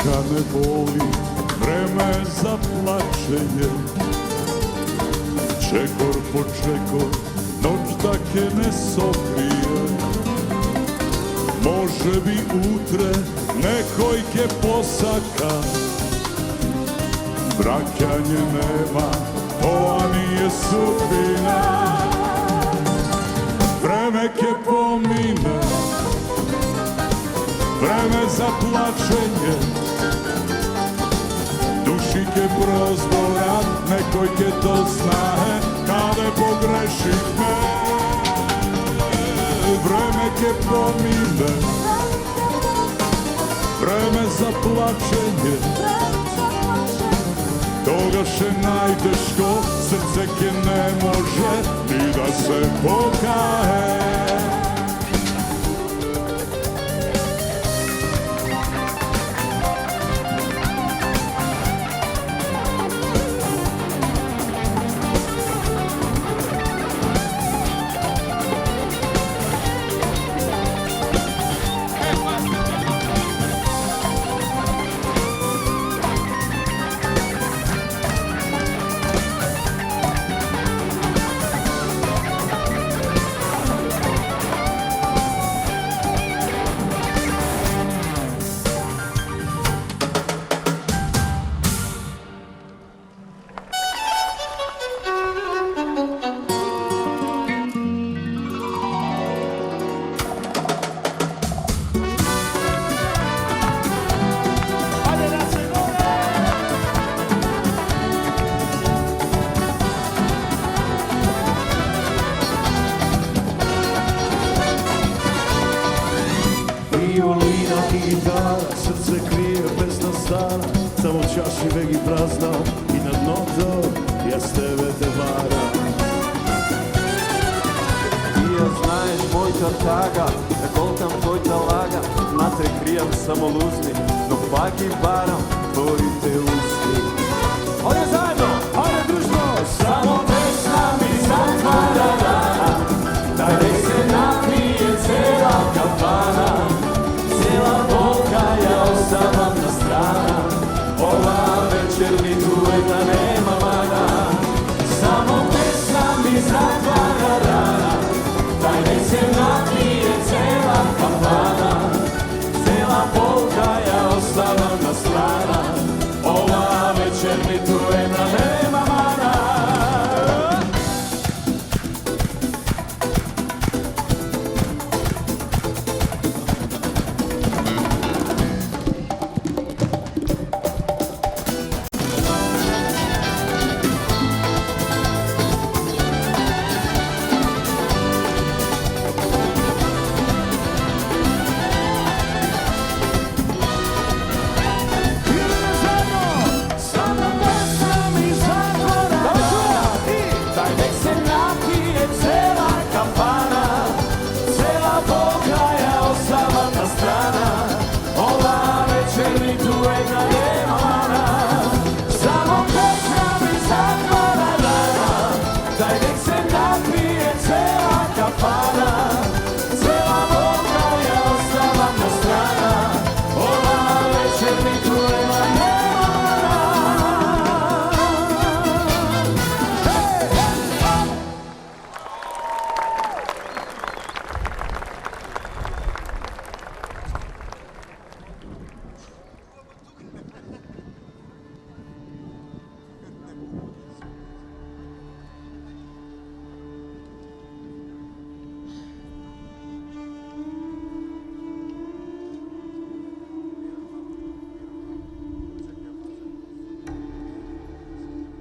Tuga ne boli, vreme za plačenje. Čekor po čekor, noć take ne sokrije. Može bi utre nekojke posaka. Vraćanje nema, ova nije sudbina. Vreme ke pomine, vreme za plačenje. Duši ke prozbora, nekojke to znaje, kada pogreših me. Vreme ke pomine, vreme za plačenje. Toga še najteško, srce ke ne može ni da se pokaje. Violina i gitara, srce krije pesna stara. Samo čaši vegi prazna i na dno to ja s tebe te varam. Ti ja знаеш мојата тага, да колтам твојата лага. Натре кријам само лузни, но пак ги барам твоите усни. Овде заедно!